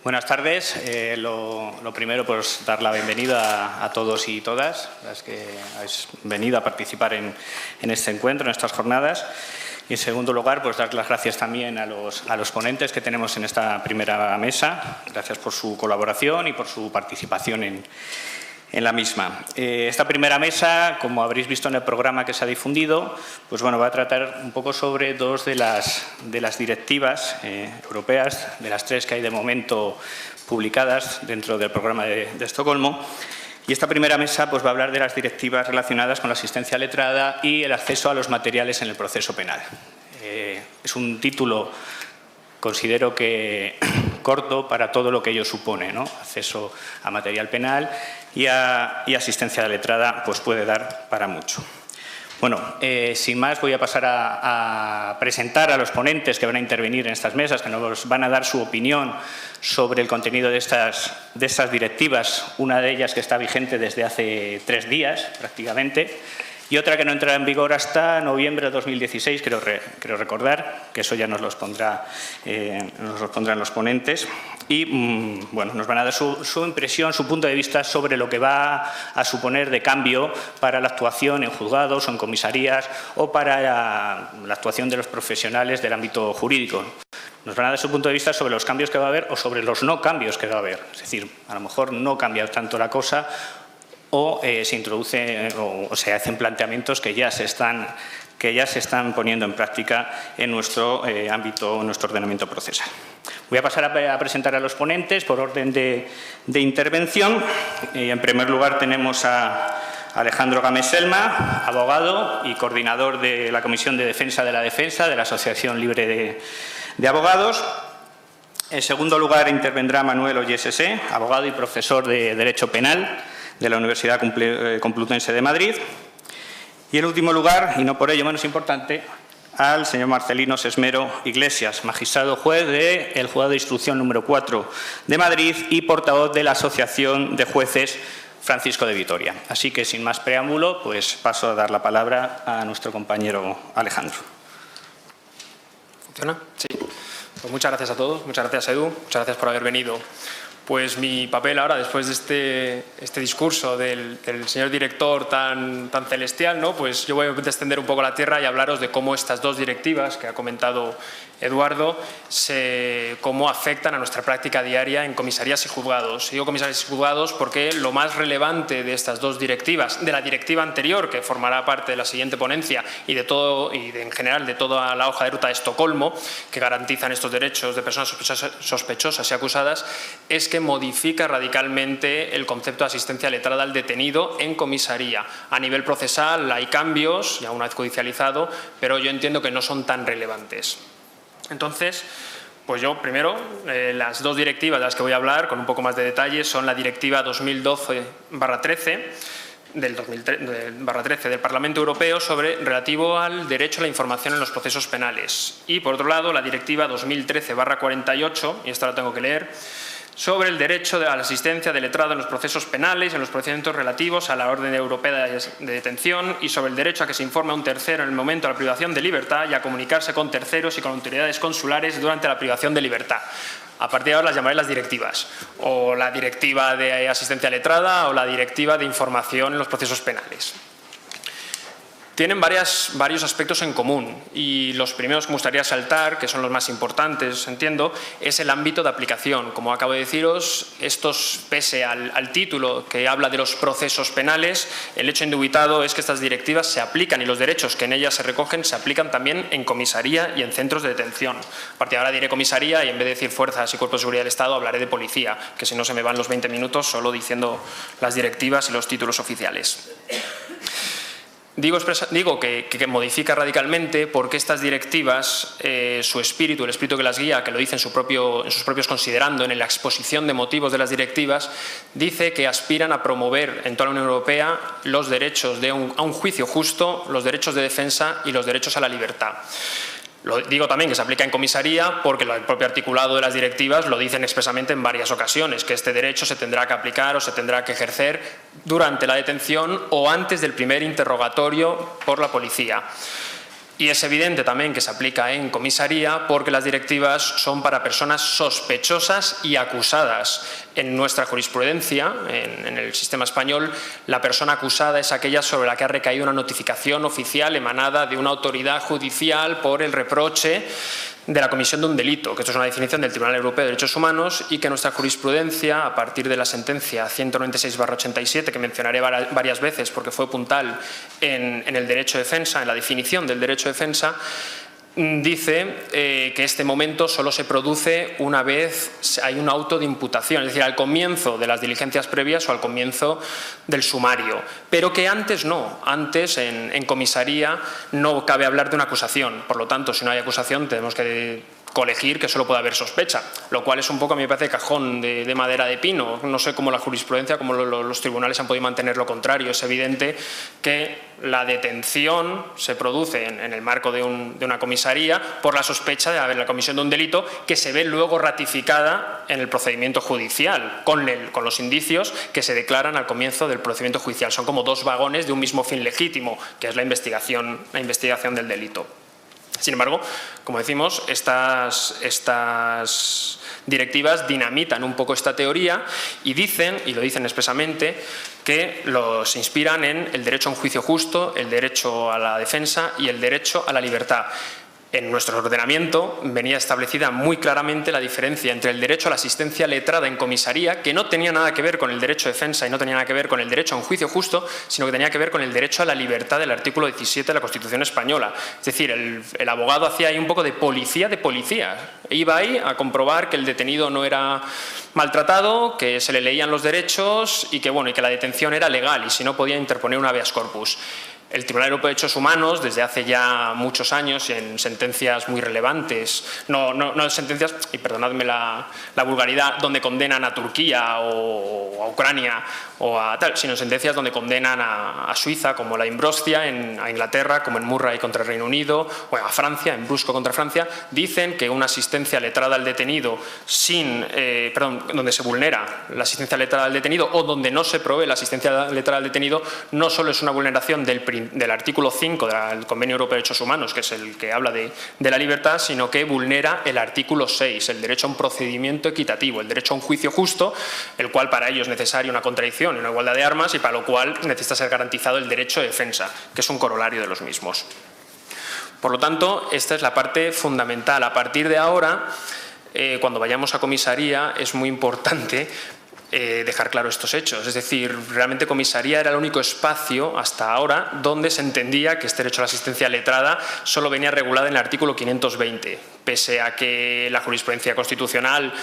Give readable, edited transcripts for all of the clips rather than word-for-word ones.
Buenas tardes. Lo primero, pues dar la bienvenida a todos y todas las que habéis venido a participar en este encuentro, en estas jornadas. Y en segundo lugar, pues dar las gracias también a los ponentes que tenemos en esta primera mesa. Gracias por su colaboración y por su participación en la misma. Esta primera mesa, como habréis visto en el programa que se ha difundido, pues bueno, va a tratar un poco sobre dos de las directivas europeas, de las tres que hay de momento publicadas dentro del programa de Estocolmo. Y esta primera mesa pues va a hablar de las directivas relacionadas con la asistencia letrada y el acceso a los materiales en el proceso penal. Es un título, considero que corto para todo lo que ello supone, ¿no? Acceso a material penal y asistencia letrada pues puede dar para mucho. Bueno, sin más voy a pasar a presentar a los ponentes que van a intervenir en estas mesas, que nos van a dar su opinión sobre el contenido de estas directivas, una de ellas que está vigente desde hace 3 días prácticamente, y otra que no entrará en vigor hasta noviembre de 2016, creo recordar, que eso ya nos los pondrán los ponentes. Y bueno, nos van a dar su impresión, su punto de vista sobre lo que va a suponer de cambio para la actuación en juzgados o en comisarías o para la actuación de los profesionales del ámbito jurídico. Nos van a dar su punto de vista sobre los cambios que va a haber o sobre los no cambios que va a haber. Es decir, a lo mejor no cambia tanto la cosa o se introduce o se hacen planteamientos que ya se están poniendo en práctica en nuestro ámbito, en nuestro ordenamiento procesal. Voy a pasar a presentar a los ponentes por orden de intervención. En primer lugar tenemos a Alejandro Gámez Selma, abogado y coordinador de la Comisión de Defensa de la Defensa de la Asociación Libre de Abogados. En segundo lugar intervendrá Manuel Ollesese, abogado y profesor de Derecho Penal de la Universidad Complutense de Madrid. Y en último lugar, y no por ello menos importante, al señor Marcelino Sesmero Iglesias, magistrado juez del Juzgado de Instrucción número 4 de Madrid y portavoz de la Asociación de Jueces Francisco de Vitoria. Así que, sin más preámbulo, pues paso a dar la palabra a nuestro compañero Alejandro. ¿Funciona? Sí. Pues muchas gracias a todos, muchas gracias Edu, muchas gracias por haber venido. Pues mi papel ahora, después de este discurso del señor director tan celestial, ¿no? Pues yo voy a descender un poco la tierra y hablaros de cómo estas dos directivas que ha comentado Eduardo, cómo afectan a nuestra práctica diaria en comisarías y juzgados. Digo comisarías y juzgados porque lo más relevante de estas dos directivas, de la directiva anterior, que formará parte de la siguiente ponencia, en general de toda la hoja de ruta de Estocolmo, que garantizan estos derechos de personas sospechosas y acusadas, es que modifica radicalmente el concepto de asistencia letrada al detenido en comisaría. A nivel procesal hay cambios, ya una vez judicializado, pero yo entiendo que no son tan relevantes. Entonces, pues yo primero, las dos directivas de las que voy a hablar con un poco más de detalle son la Directiva 2012/13 del Parlamento Europeo relativo al derecho a la información en los procesos penales y, por otro lado, la Directiva 2013/48, y esta la tengo que leer, sobre el derecho a la asistencia de letrado en los procesos penales, en los procedimientos relativos a la orden europea de detención y sobre el derecho a que se informe a un tercero en el momento de la privación de libertad y a comunicarse con terceros y con autoridades consulares durante la privación de libertad. A partir de ahora las llamaré las directivas, o la directiva de asistencia letrada o la directiva de información en los procesos penales. Tienen varios aspectos en común y los primeros que me gustaría saltar, que son los más importantes, entiendo, es el ámbito de aplicación. Como acabo de deciros, pese al título que habla de los procesos penales, el hecho indubitado es que estas directivas se aplican y los derechos que en ellas se recogen se aplican también en comisaría y en centros de detención. A partir de ahora diré comisaría y en vez de decir fuerzas y cuerpos de seguridad del Estado hablaré de policía, que si no se me van los 20 minutos solo diciendo las directivas y los títulos oficiales. Digo que modifica radicalmente porque estas directivas, su espíritu, el espíritu que las guía, que lo dice en sus propios considerando, en la exposición de motivos de las directivas, dice que aspiran a promover en toda la Unión Europea los derechos a un juicio justo, los derechos de defensa y los derechos a la libertad. Digo también que se aplica en comisaría porque el propio articulado de las directivas lo dicen expresamente en varias ocasiones, que este derecho se tendrá que aplicar o se tendrá que ejercer durante la detención o antes del primer interrogatorio por la policía. Y es evidente también que se aplica en comisaría porque las directivas son para personas sospechosas y acusadas. En nuestra jurisprudencia, en el sistema español, la persona acusada es aquella sobre la que ha recaído una notificación oficial emanada de una autoridad judicial por el reproche de la comisión de un delito, que esto es una definición del Tribunal Europeo de Derechos Humanos y que nuestra jurisprudencia, a partir de la sentencia 196/87, que mencionaré varias veces porque fue puntal en el derecho de defensa, en la definición del derecho de defensa, dice que este momento solo se produce una vez hay un auto de imputación, es decir, al comienzo de las diligencias previas o al comienzo del sumario, pero que antes no, antes en comisaría no cabe hablar de una acusación, por lo tanto, si no hay acusación tenemos que colegir que solo puede haber sospecha, lo cual es un poco, a mí me parece, cajón de madera de pino. No sé cómo la jurisprudencia, cómo los tribunales han podido mantener lo contrario. Es evidente que la detención se produce en el marco de una comisaría por la sospecha de haber la comisión de un delito que se ve luego ratificada en el procedimiento judicial, con los indicios que se declaran al comienzo del procedimiento judicial. Son como dos vagones de un mismo fin legítimo, que es la investigación del delito. Sin embargo, como decimos, estas directivas dinamitan un poco esta teoría y dicen, y lo dicen expresamente, que se inspiran en el derecho a un juicio justo, el derecho a la defensa y el derecho a la libertad. En nuestro ordenamiento venía establecida muy claramente la diferencia entre el derecho a la asistencia letrada en comisaría, que no tenía nada que ver con el derecho de defensa y no tenía nada que ver con el derecho a un juicio justo, sino que tenía que ver con el derecho a la libertad del artículo 17 de la Constitución española. Es decir, el abogado hacía ahí un poco de policía de policía. Iba ahí a comprobar que el detenido no era maltratado, que se le leían los derechos y que la detención era legal y si no podía interponer un habeas corpus. El Tribunal Europeo de Derechos Humanos, desde hace ya muchos años, en sentencias muy relevantes, no sentencias, y perdonadme la vulgaridad, donde condenan a Turquía o a Ucrania, o a tal, sino sentencias donde condenan a Suiza, como la Imbrostia, a Inglaterra, como en Murray contra el Reino Unido, o a Francia, en Brusco contra Francia, dicen que una asistencia letrada al detenido donde se vulnera la asistencia letrada al detenido o donde no se provee la asistencia letrada al detenido, no solo es una vulneración del artículo 5 del Convenio Europeo de Derechos Humanos, que es el que habla de la libertad, sino que vulnera el artículo 6, el derecho a un procedimiento equitativo, el derecho a un juicio justo, el cual para ello es necesaria una contradicción y una igualdad de armas y para lo cual necesita ser garantizado el derecho de defensa, que es un corolario de los mismos. Por lo tanto, esta es la parte fundamental. A partir de ahora, cuando vayamos a comisaría, es muy importante dejar claro estos hechos. Es decir, realmente comisaría era el único espacio hasta ahora donde se entendía que este derecho a la asistencia letrada solo venía regulado en el artículo 520, pese a que la jurisprudencia constitucional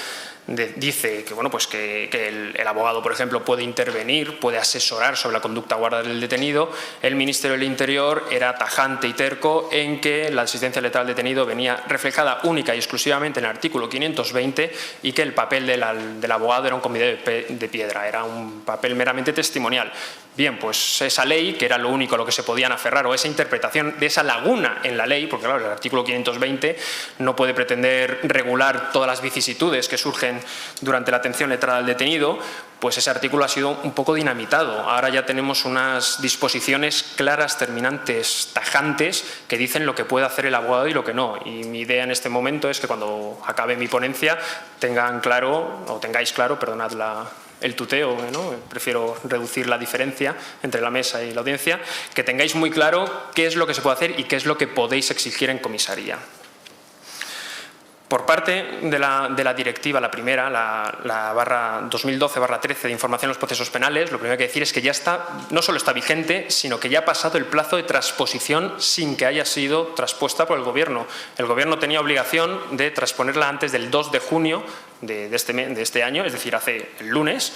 dice que el abogado, por ejemplo, puede intervenir, puede asesorar sobre la conducta guardada del detenido. El Ministerio del Interior era tajante y terco en que la asistencia letrada al detenido venía reflejada única y exclusivamente en el artículo 520 y que el papel del abogado era un convidado de piedra, era un papel meramente testimonial. Bien, pues esa ley, que era lo único a lo que se podían aferrar, o esa interpretación de esa laguna en la ley, porque claro, el artículo 520 no puede pretender regular todas las vicisitudes que surgen durante la atención letrada al detenido, pues ese artículo ha sido un poco dinamitado. Ahora ya tenemos unas disposiciones claras, terminantes, tajantes, que dicen lo que puede hacer el abogado y lo que no. Y mi idea en este momento es que cuando acabe mi ponencia tengáis claro, perdonad el tuteo, ¿no? Prefiero reducir la diferencia entre la mesa y la audiencia, que tengáis muy claro qué es lo que se puede hacer y qué es lo que podéis exigir en comisaría. Por parte de la directiva, la primera, la 2012/13 de información en los procesos penales, lo primero que hay que decir es que ya está, no solo está vigente, sino que ya ha pasado el plazo de transposición sin que haya sido traspuesta por el Gobierno. El Gobierno tenía obligación de transponerla antes del 2 de junio de este año, es decir, hace el lunes,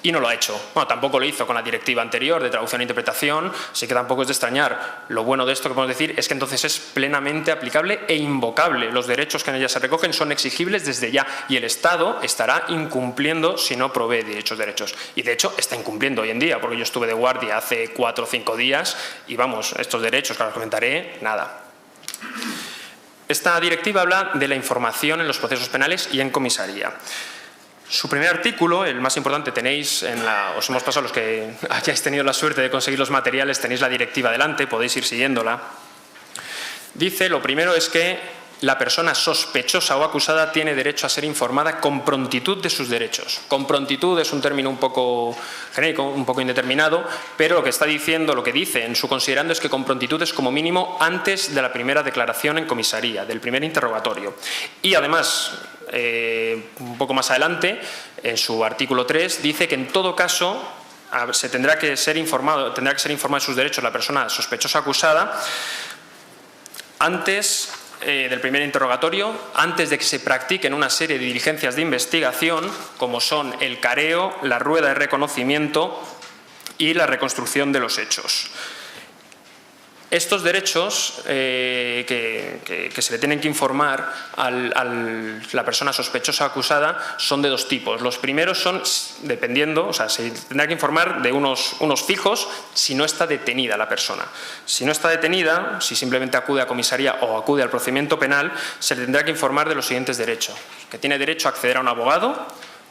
y no lo ha hecho. Bueno, tampoco lo hizo con la directiva anterior de traducción e interpretación, así que tampoco es de extrañar. Lo bueno de esto que podemos decir es que entonces es plenamente aplicable e invocable. Los derechos que en ella se recogen son exigibles desde ya y el Estado estará incumpliendo si no provee de dichos derechos. Y de hecho está incumpliendo hoy en día, porque yo estuve de guardia hace 4 o 5 días y vamos, estos derechos que ahora os comentaré, nada. Esta directiva habla de la información en los procesos penales y en comisaría. Su primer artículo, el más importante, tenéis os hemos pasado, los que hayáis tenido la suerte de conseguir los materiales, tenéis la directiva delante, podéis ir siguiéndola. Dice, lo primero es que la persona sospechosa o acusada tiene derecho a ser informada con prontitud de sus derechos. Con prontitud es un término un poco genérico, un poco indeterminado, pero lo que está diciendo, lo que dice en su considerando es que con prontitud es como mínimo antes de la primera declaración en comisaría, del primer interrogatorio. Y además, un poco más adelante, en su artículo 3, dice que en todo caso se tendrá que ser informado de sus derechos la persona sospechosa o acusada antes del primer interrogatorio, antes de que se practiquen una serie de diligencias de investigación, como son el careo, la rueda de reconocimiento y la reconstrucción de los hechos. Estos derechos que se le tienen que informar a la persona sospechosa o acusada son de dos tipos. Los primeros son, dependiendo, o sea, se tendrá que informar de unos fijos si no está detenida la persona. Si no está detenida, si simplemente acude a comisaría o acude al procedimiento penal, se le tendrá que informar de los siguientes derechos. Que tiene derecho a acceder a un abogado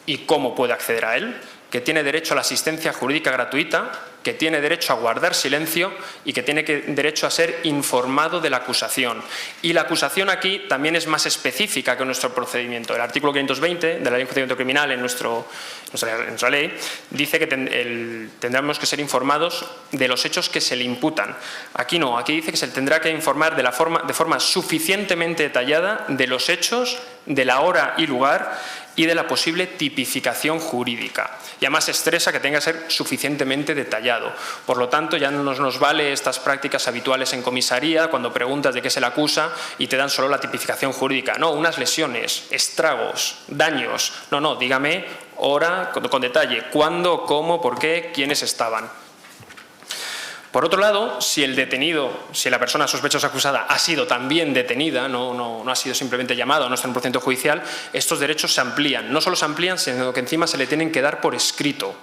y cómo puede acceder a él. Que tiene derecho a la asistencia jurídica gratuita, que tiene derecho a guardar silencio y que tiene derecho a ser informado de la acusación. Y la acusación aquí también es más específica que nuestro procedimiento. El artículo 520 de la Ley de Enjuiciamiento Criminal en nuestra ley dice que tendremos que ser informados de los hechos que se le imputan. Aquí no, aquí dice que se le tendrá que informar de forma suficientemente detallada de los hechos, de la hora y lugar y de la posible tipificación jurídica. Y además estresa que tenga que ser suficientemente detallado. Por lo tanto, ya no nos vale estas prácticas habituales en comisaría cuando preguntas de qué se le acusa y te dan solo la tipificación jurídica. No, unas lesiones, estragos, daños. No, dígame hora con detalle, cuándo, cómo, por qué, quiénes estaban. Por otro lado, si el detenido, si la persona sospechosa acusada ha sido también detenida, no ha sido simplemente llamado, no está en un procedimiento judicial, estos derechos se amplían. No solo se amplían, sino que encima se le tienen que dar por escrito.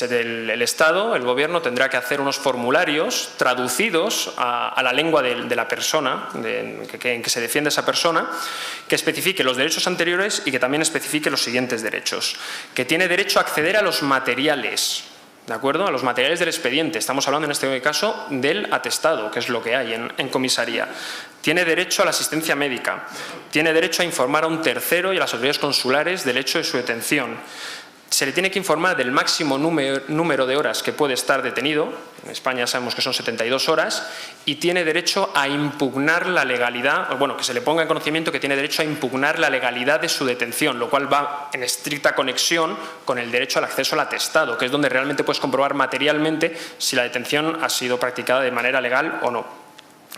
El Estado, el Gobierno, tendrá que hacer unos formularios traducidos a la lengua de la persona, en que se defiende esa persona, que especifique los derechos anteriores y que también especifique los siguientes derechos. Que tiene derecho a acceder a los materiales, ¿de acuerdo? A los materiales del expediente. Estamos hablando en este caso del atestado, que es lo que hay en comisaría. Tiene derecho a la asistencia médica. Tiene derecho a informar a un tercero y a las autoridades consulares del hecho de su detención. Se le tiene que informar del máximo número de horas que puede estar detenido. En España sabemos que son 72 horas. Y tiene derecho a impugnar la legalidad, bueno, que se le ponga en conocimiento que tiene derecho a impugnar la legalidad de su detención, lo cual va en estricta conexión con el derecho al acceso al atestado, que es donde realmente puedes comprobar materialmente si la detención ha sido practicada de manera legal o no.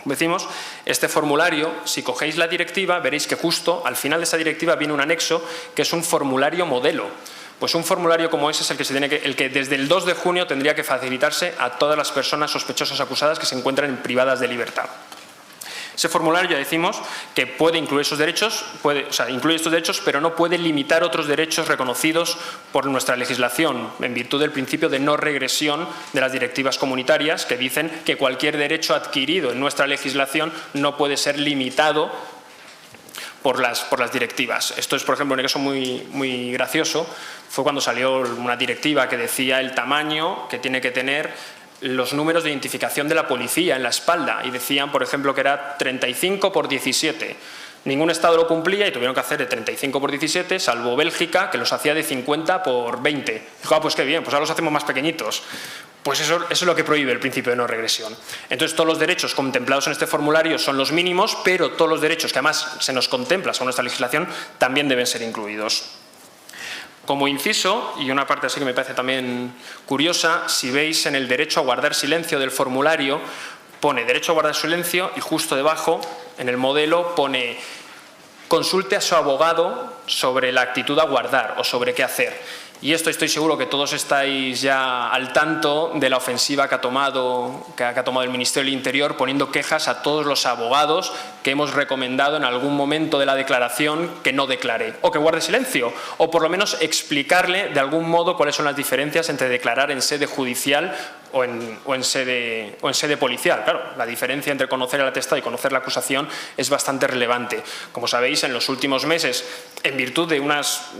Como decimos, este formulario, si cogéis la directiva, veréis que justo al final de esa directiva viene un anexo que es un formulario modelo. Pues un formulario como ese es el que desde el 2 de junio tendría que facilitarse a todas las personas sospechosas acusadas que se encuentran privadas de libertad. Ese formulario, ya decimos, que puede incluir esos derechos, incluye estos derechos, pero no puede limitar otros derechos reconocidos por nuestra legislación, en virtud del principio de no regresión de las directivas comunitarias, que dicen que cualquier derecho adquirido en nuestra legislación no puede ser limitado por las directivas. Esto es, por ejemplo, un caso muy gracioso, fue cuando salió una directiva que decía el tamaño que tiene que tener los números de identificación de la policía en la espalda y decían, por ejemplo, que era 35 por 17. Ningún Estado lo cumplía y tuvieron que hacer de 35 por 17, salvo Bélgica, que los hacía de 50 por 20. Dijo, pues qué bien, pues ahora los hacemos más pequeñitos. Pues eso es lo que prohíbe el principio de no regresión. Entonces, todos los derechos contemplados en este formulario son los mínimos, pero todos los derechos que además se nos contempla según nuestra legislación también deben ser incluidos. Como inciso, y una parte así que me parece también curiosa, si veis en el derecho a guardar silencio del formulario, pone derecho a guardar silencio y justo debajo, en el modelo, pone consulte a su abogado sobre la actitud a guardar o sobre qué hacer. Y esto estoy seguro que todos estáis ya al tanto de la ofensiva que ha tomado el Ministerio del Interior poniendo quejas a todos los abogados que hemos recomendado en algún momento de la declaración que no declare o que guarde silencio o por lo menos explicarle de algún modo cuáles son las diferencias entre declarar en sede judicial o en sede policial. Claro, la diferencia entre conocer el atestado y conocer la acusación es bastante relevante. Como sabéis, en los últimos meses, en virtud de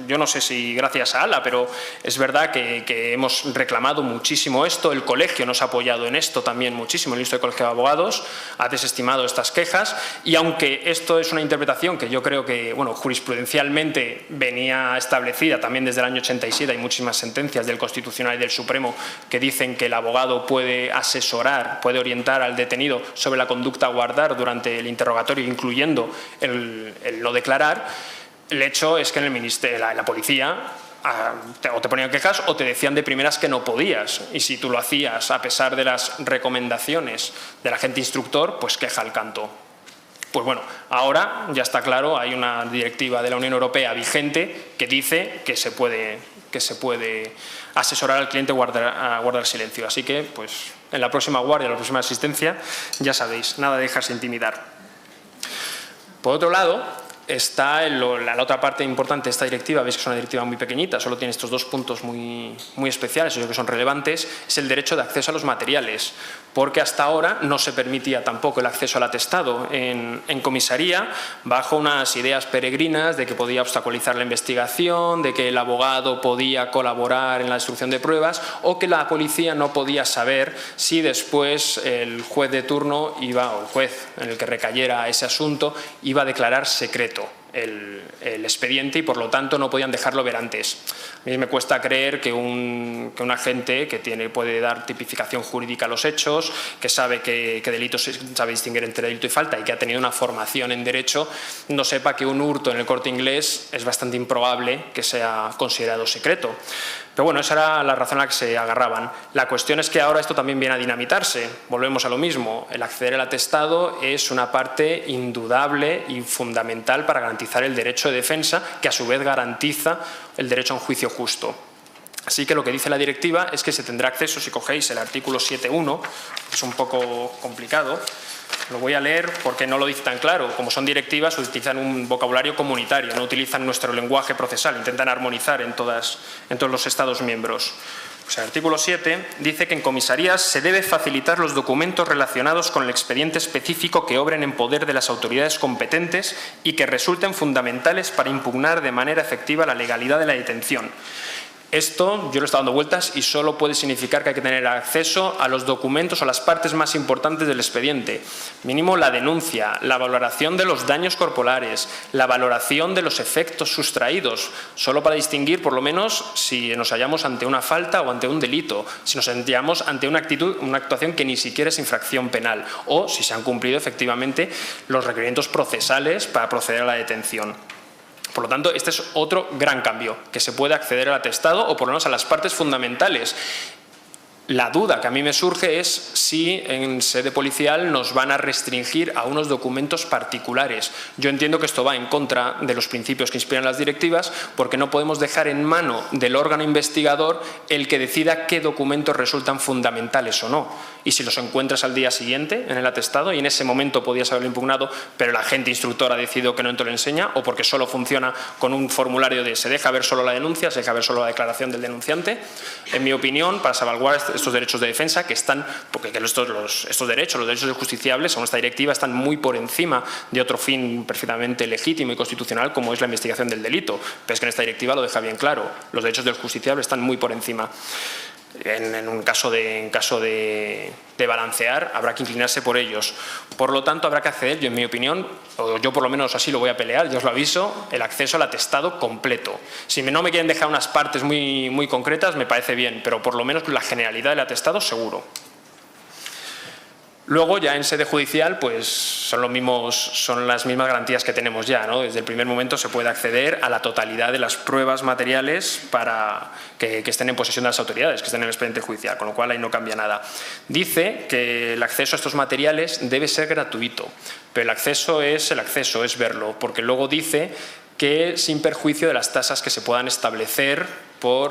yo no sé si gracias a ALA, pero es verdad que hemos reclamado muchísimo esto, el colegio nos ha apoyado en esto también muchísimo, el Instituto de Colegio de Abogados ha desestimado estas quejas, y aunque esto es una interpretación que yo creo que, bueno, jurisprudencialmente venía establecida también desde el año 87, hay muchísimas sentencias del Constitucional y del Supremo que dicen que el abogado puede asesorar, puede orientar al detenido sobre la conducta a guardar durante el interrogatorio, incluyendo el no declarar. El hecho es que en el ministerio, la policía, o te ponían quejas o te decían de primeras que no podías, y si tú lo hacías a pesar de las recomendaciones del agente instructor, pues queja al canto. Pues bueno, ahora ya está claro, hay una directiva de la Unión Europea vigente que dice que se puede asesorar al cliente a guardar silencio. Así que, pues, en la próxima guardia, en la próxima asistencia, ya sabéis, nada de dejarse intimidar. Por otro lado, está la otra parte importante de esta directiva, veis que es una directiva muy pequeñita, solo tiene estos dos puntos muy especiales, yo creo que son relevantes, es el derecho de acceso a los materiales, porque hasta ahora no se permitía tampoco el acceso al atestado en comisaría, bajo unas ideas peregrinas de que podía obstaculizar la investigación, de que el abogado podía colaborar en la destrucción de pruebas, o que la policía no podía saber si después el juez de turno o el juez en el que recayera ese asunto iba a declarar secreto el expediente, y por lo tanto no podían dejarlo ver antes. A mí me cuesta creer que un agente que puede dar tipificación jurídica a los hechos, que sabe que delitos sabe distinguir entre delito y falta y que ha tenido una formación en derecho, no sepa que un hurto en el Corte Inglés es bastante improbable que sea considerado secreto. Pero bueno, esa era la razón a la que se agarraban. La cuestión es que ahora esto también viene a dinamitarse. Volvemos a lo mismo. El acceder al atestado es una parte indudable y fundamental para garantizar el derecho de defensa, que a su vez garantiza el derecho a un juicio justo. Así que lo que dice la directiva es que se tendrá acceso, si cogéis el artículo 7.1, es un poco complicado, lo voy a leer porque no lo dice tan claro. Como son directivas, utilizan un vocabulario comunitario, no utilizan nuestro lenguaje procesal, intentan armonizar en todos los Estados miembros. Pues el artículo 7 dice que en comisarías se debe facilitar los documentos relacionados con el expediente específico que obren en poder de las autoridades competentes y que resulten fundamentales para impugnar de manera efectiva la legalidad de la detención. Esto yo lo he estado dando vueltas y solo puede significar que hay que tener acceso a los documentos o las partes más importantes del expediente. Mínimo la denuncia, la valoración de los daños corporales, la valoración de los efectos sustraídos, solo para distinguir por lo menos si nos hallamos ante una falta o ante un delito, si nos hallamos ante una actuación que ni siquiera es infracción penal, o si se han cumplido efectivamente los requerimientos procesales para proceder a la detención. Por lo tanto, este es otro gran cambio, que se puede acceder al atestado o por lo menos a las partes fundamentales. La duda que a mí me surge es si en sede policial nos van a restringir a unos documentos particulares. Yo entiendo que esto va en contra de los principios que inspiran las directivas, porque no podemos dejar en mano del órgano investigador el que decida qué documentos resultan fundamentales o no. Y si los encuentras al día siguiente en el atestado y en ese momento podías haberlo impugnado, pero el agente instructor ha decidido que no te lo enseña, o porque solo funciona con un formulario de se deja ver solo la denuncia, se deja ver solo la declaración del denunciante, en mi opinión, para salvaguardar estos derechos de defensa que están, porque estos derechos, los derechos del justiciable, según esta directiva, están muy por encima de otro fin perfectamente legítimo y constitucional como es la investigación del delito. Pero es que en esta directiva lo deja bien claro, los derechos del justiciable están muy por encima. En caso de balancear, habrá que inclinarse por ellos. Por lo tanto, habrá que acceder, yo en mi opinión, o yo por lo menos así lo voy a pelear, yo os lo aviso, el acceso al atestado completo. Si no me quieren dejar unas partes muy concretas, me parece bien, pero por lo menos la generalidad del atestado seguro. Luego, ya en sede judicial, pues son las mismas garantías que tenemos ya, ¿no? Desde el primer momento se puede acceder a la totalidad de las pruebas materiales para que estén en posesión de las autoridades, que estén en el expediente judicial, con lo cual ahí no cambia nada. Dice que el acceso a estos materiales debe ser gratuito, pero el acceso es verlo, porque luego dice que sin perjuicio de las tasas que se puedan establecer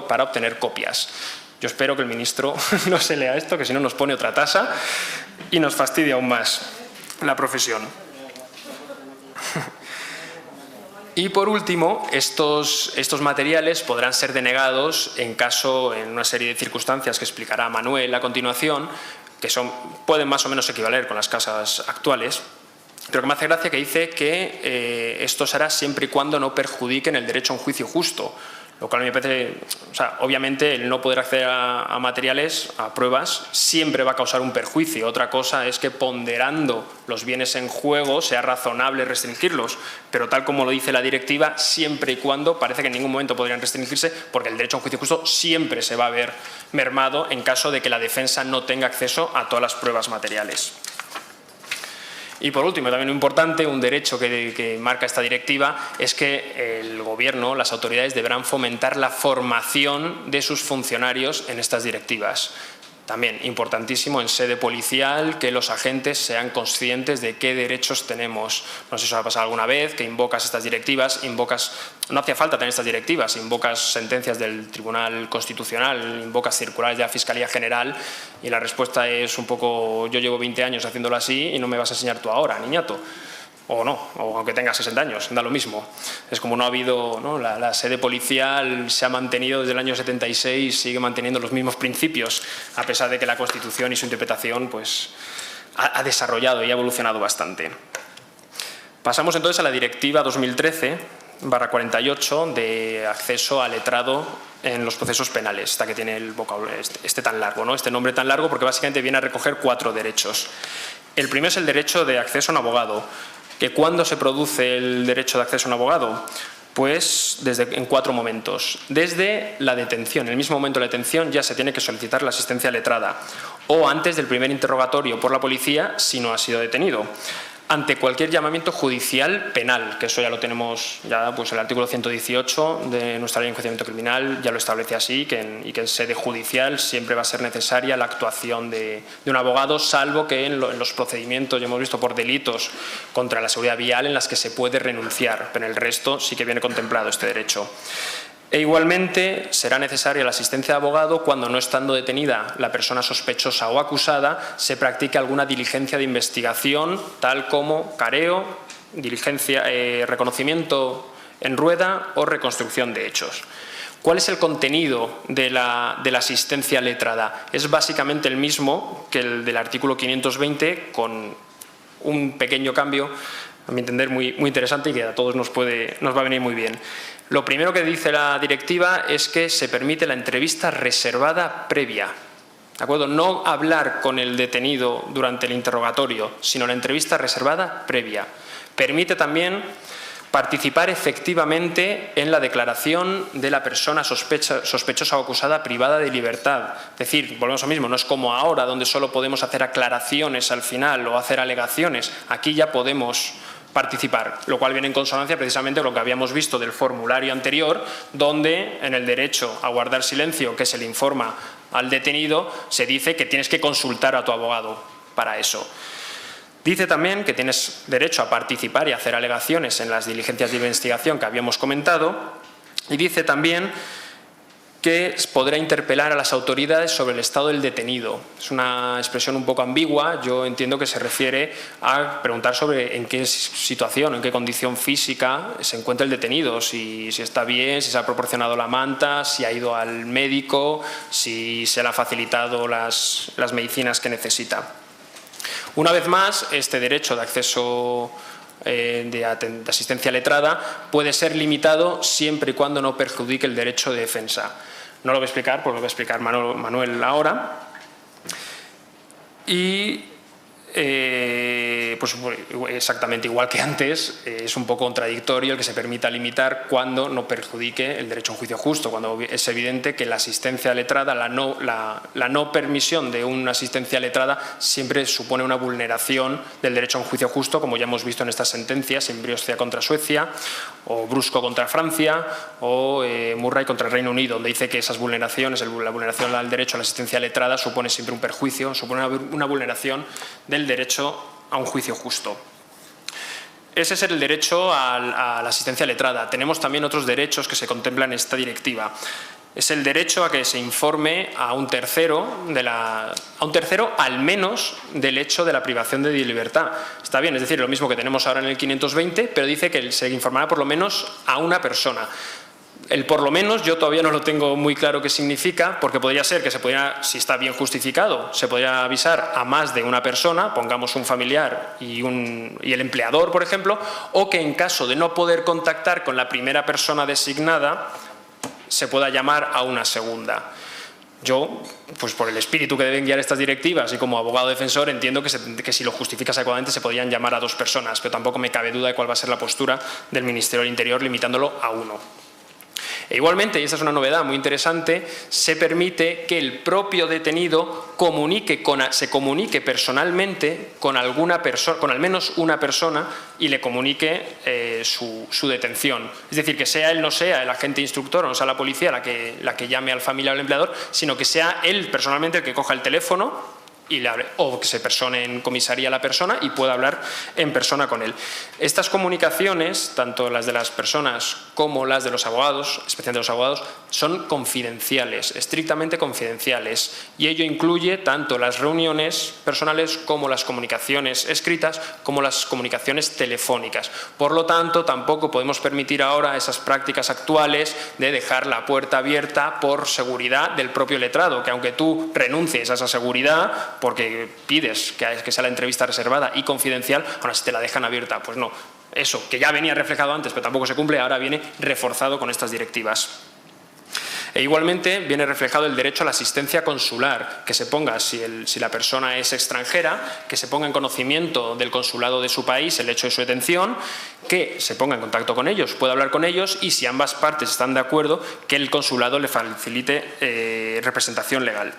para obtener copias. Yo espero que el ministro no se lea esto, que si no nos pone otra tasa y nos fastidia aún más la profesión. Y por último, estos materiales podrán ser denegados en una serie de circunstancias que explicará Manuel a continuación, que pueden más o menos equivaler con las causas actuales, pero que me hace gracia que dice que esto se hará siempre y cuando no perjudiquen el derecho a un juicio justo, lo cual me parece, obviamente el no poder acceder a materiales, a pruebas, siempre va a causar un perjuicio. Otra cosa es que ponderando los bienes en juego sea razonable restringirlos, pero tal como lo dice la directiva, siempre y cuando parece que en ningún momento podrían restringirse, porque el derecho a un juicio justo siempre se va a ver mermado en caso de que la defensa no tenga acceso a todas las pruebas materiales. Y por último, también muy importante, un derecho que marca esta directiva es que el Gobierno, las autoridades, deberán fomentar la formación de sus funcionarios en estas directivas. También importantísimo en sede policial que los agentes sean conscientes de qué derechos tenemos. No sé si os ha pasado alguna vez que invocas estas directivas, no hacía falta tener estas directivas, invocas sentencias del Tribunal Constitucional, invocas circulares de la Fiscalía General y la respuesta es un poco: yo llevo 20 años haciéndolo así y no me vas a enseñar tú ahora, niñato. O no, o aunque tenga 60 años, da lo mismo. Es como no ha habido, ¿no? La sede policial se ha mantenido desde el año 76, sigue manteniendo los mismos principios, a pesar de que la Constitución y su interpretación pues, ha desarrollado y ha evolucionado bastante. Pasamos entonces a la Directiva 2013/48 de acceso al letrado en los procesos penales, esta que tiene el vocabulario tan largo, ¿no? Este nombre tan largo, porque básicamente viene a recoger 4 derechos. El primero es el derecho de acceso a un abogado. ¿Que cuándo se produce el derecho de acceso a un abogado? Pues en 4 momentos. Desde la detención, en el mismo momento de la detención ya se tiene que solicitar la asistencia letrada, o antes del primer interrogatorio por la policía si no ha sido detenido. Ante cualquier llamamiento judicial penal, que eso ya lo tenemos, pues el artículo 118 de nuestra ley de enjuiciamiento criminal ya lo establece así, y que en sede judicial siempre va a ser necesaria la actuación de un abogado, salvo que en los procedimientos, ya hemos visto, por delitos contra la seguridad vial en las que se puede renunciar, pero en el resto sí que viene contemplado este derecho. E igualmente será necesaria la asistencia de abogado cuando, no estando detenida la persona sospechosa o acusada, se practique alguna diligencia de investigación, tal como careo, reconocimiento en rueda o reconstrucción de hechos. ¿Cuál es el contenido de la asistencia letrada? Es básicamente el mismo que el del artículo 520, con un pequeño cambio, a mi entender muy interesante y que a todos nos va a venir muy bien. Lo primero que dice la directiva es que se permite la entrevista reservada previa. ¿De acuerdo? No hablar con el detenido durante el interrogatorio, sino la entrevista reservada previa. Permite también participar efectivamente en la declaración de la persona sospechosa o acusada privada de libertad. Es decir, volvemos a lo mismo, no es como ahora, donde solo podemos hacer aclaraciones al final o hacer alegaciones. Aquí ya podemos participar, lo cual viene en consonancia precisamente con lo que habíamos visto del formulario anterior, donde en el derecho a guardar silencio que se le informa al detenido se dice que tienes que consultar a tu abogado para eso. Dice también que tienes derecho a participar y hacer alegaciones en las diligencias de investigación que habíamos comentado, y dice también que podrá interpelar a las autoridades sobre el estado del detenido. Es una expresión un poco ambigua, yo entiendo que se refiere a preguntar sobre en qué situación, en qué condición física se encuentra el detenido, si está bien, si se ha proporcionado la manta, si ha ido al médico, si se le ha facilitado las medicinas que necesita. Una vez más, este derecho de acceso de asistencia letrada puede ser limitado siempre y cuando no perjudique el derecho de defensa. No lo voy a explicar, pues lo va a explicar Manuel ahora. Y pues exactamente igual que antes, es un poco contradictorio el que se permita limitar cuando no perjudique el derecho a un juicio justo, cuando es evidente que la asistencia letrada, la no permisión de una asistencia letrada siempre supone una vulneración del derecho a un juicio justo, como ya hemos visto en estas sentencias, en Brioscia contra Suecia, o Brusco contra Francia, o Murray contra el Reino Unido, donde dice que esas vulneraciones, la vulneración al derecho a la asistencia letrada supone siempre un perjuicio, supone una vulneración del derecho a un juicio justo. Ese es el derecho a la asistencia letrada. Tenemos también otros derechos que se contemplan en esta directiva. Es el derecho a que se informe a un tercero, al menos del hecho de la privación de libertad. Está bien, es decir, lo mismo que tenemos ahora en el 520, pero dice que se informará por lo menos a una persona. El por lo menos yo todavía no lo tengo muy claro qué significa, porque podría ser que se pudiera, si está bien justificado, se podría avisar a más de una persona, pongamos un familiar y el empleador, por ejemplo, o que en caso de no poder contactar con la primera persona designada, se pueda llamar a una segunda. Yo, pues por el espíritu que deben guiar estas directivas y como abogado defensor, entiendo que si lo justificas adecuadamente se podrían llamar a 2 personas, pero tampoco me cabe duda de cuál va a ser la postura del Ministerio del Interior limitándolo a 1. E igualmente, y esta es una novedad muy interesante, se permite que el propio detenido se comunique personalmente con alguna persona, con al menos una persona, y le comunique su detención. Es decir, que sea él, no sea el agente instructor o no sea la policía la que llame al familiar o al empleador, sino que sea él personalmente el que coja el teléfono y le hable, o que se persone en comisaría la persona y pueda hablar en persona con él. Estas comunicaciones, tanto las de las personas como las de los abogados, especialmente los abogados, son confidenciales, estrictamente confidenciales, y ello incluye tanto las reuniones personales como las comunicaciones escritas, como las comunicaciones telefónicas. Por lo tanto, tampoco podemos permitir ahora esas prácticas actuales de dejar la puerta abierta por seguridad del propio letrado, que aunque tú renuncies a esa seguridad, porque pides que sea la entrevista reservada y confidencial, ahora si te la dejan abierta, pues no. Eso, que ya venía reflejado antes, pero tampoco se cumple, ahora viene reforzado con estas directivas. E igualmente viene reflejado el derecho a la asistencia consular, que se ponga, si la persona es extranjera, que se ponga en conocimiento del consulado de su país el hecho de su detención, que se ponga en contacto con ellos, pueda hablar con ellos y si ambas partes están de acuerdo, que el consulado le facilite representación legal.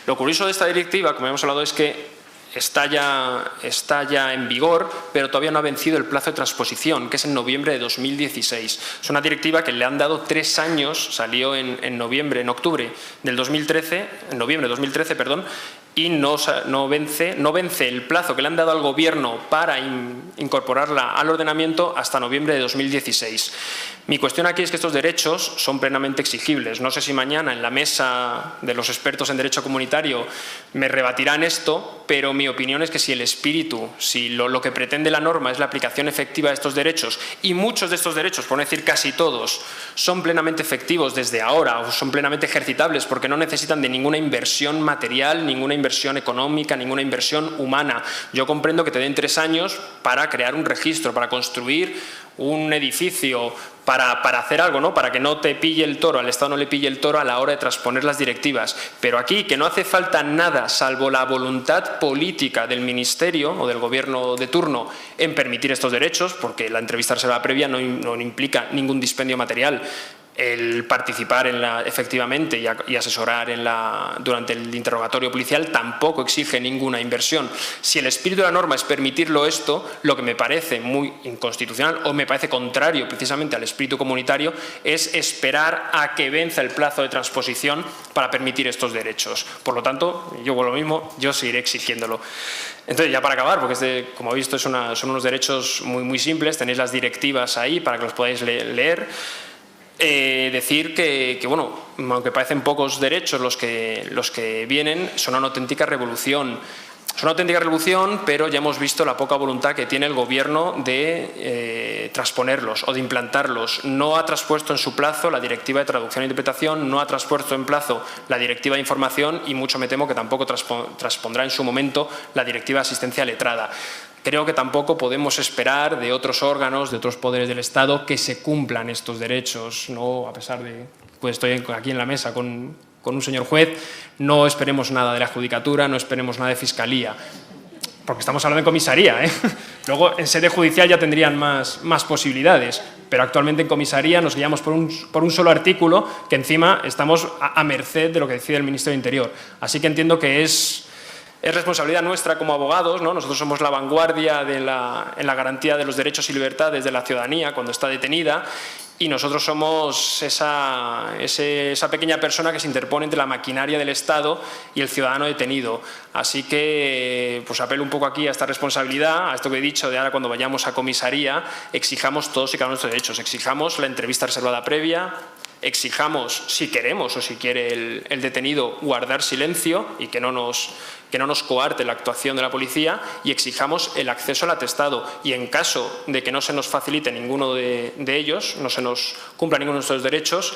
Lo curioso de esta directiva, como hemos hablado, es que está ya en vigor, pero todavía no ha vencido el plazo de transposición, que es en noviembre de 2016. Es una directiva que le han dado 3 años, salió en octubre del 2013, en noviembre de 2013, perdón, y no vence el plazo que le han dado al Gobierno para incorporarla al ordenamiento hasta noviembre de 2016. Mi cuestión aquí es que estos derechos son plenamente exigibles. No sé si mañana en la mesa de los expertos en derecho comunitario me rebatirán esto, pero mi opinión es que si el espíritu, si lo que pretende la norma es la aplicación efectiva de estos derechos, y muchos de estos derechos, por no decir casi todos, son plenamente efectivos desde ahora o son plenamente ejercitables porque no necesitan de ninguna inversión material, ninguna inversión económica, ninguna inversión humana. Yo comprendo que te den 3 años para crear un registro, para construir un edificio, para hacer algo, ¿no? Para que no te pille el toro, al Estado no le pille el toro a la hora de transponer las directivas. Pero aquí, que no hace falta nada salvo la voluntad política del Ministerio o del Gobierno de turno en permitir estos derechos, porque la entrevista reservada previa no implica ningún dispendio material. El participar efectivamente y asesorar durante el interrogatorio policial tampoco exige ninguna inversión. Si el espíritu de la norma es permitirlo esto, lo que me parece muy inconstitucional o me parece contrario precisamente al espíritu comunitario es esperar a que venza el plazo de transposición para permitir estos derechos. Por lo tanto, yo con lo mismo, yo seguiré exigiéndolo. Entonces, ya para acabar, porque como habéis visto son unos derechos muy, muy simples, tenéis las directivas ahí para que los podáis leer. Decir que, bueno, aunque parecen pocos derechos los que vienen, son una auténtica revolución. Es una auténtica revolución, pero ya hemos visto la poca voluntad que tiene el Gobierno de transponerlos o de implantarlos. No ha traspuesto en su plazo la Directiva de Traducción e Interpretación, no ha traspuesto en plazo la Directiva de Información y mucho me temo que tampoco transpondrá en su momento la Directiva de Asistencia Letrada. Creo que tampoco podemos esperar de otros órganos, de otros poderes del Estado, que se cumplan estos derechos, ¿no? A pesar de que estoy aquí en la mesa con un señor juez, no esperemos nada de la Judicatura, no esperemos nada de Fiscalía, porque estamos hablando de comisaría, ¿eh? Luego, en sede judicial ya tendrían más posibilidades, pero actualmente en comisaría nos guiamos por un solo artículo que encima estamos a merced de lo que decide el Ministerio del Interior. Así que entiendo que es responsabilidad nuestra como abogados, ¿no? Nosotros somos la vanguardia en la garantía de los derechos y libertades de la ciudadanía cuando está detenida y nosotros somos esa pequeña persona que se interpone entre la maquinaria del Estado y el ciudadano detenido. Así que pues apelo un poco aquí a esta responsabilidad, a esto que he dicho de ahora cuando vayamos a comisaría, exijamos todos y cada uno de nuestros derechos, exijamos la entrevista reservada previa, exijamos, si queremos o si quiere el detenido, guardar silencio y que no nos coarte la actuación de la policía, y exijamos el acceso al atestado. Y en caso de que no se nos facilite ninguno de ellos, no se nos cumpla ninguno de nuestros derechos,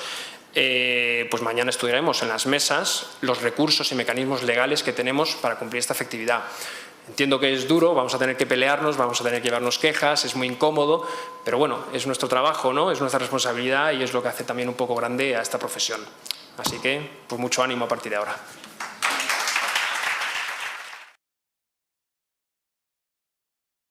pues mañana estudiaremos en las mesas los recursos y mecanismos legales que tenemos para cumplir esta efectividad. Entiendo que es duro, vamos a tener que pelearnos, vamos a tener que llevarnos quejas, es muy incómodo, pero bueno, es nuestro trabajo, ¿no? Es nuestra responsabilidad y es lo que hace también un poco grande a esta profesión. Así que, pues mucho ánimo a partir de ahora.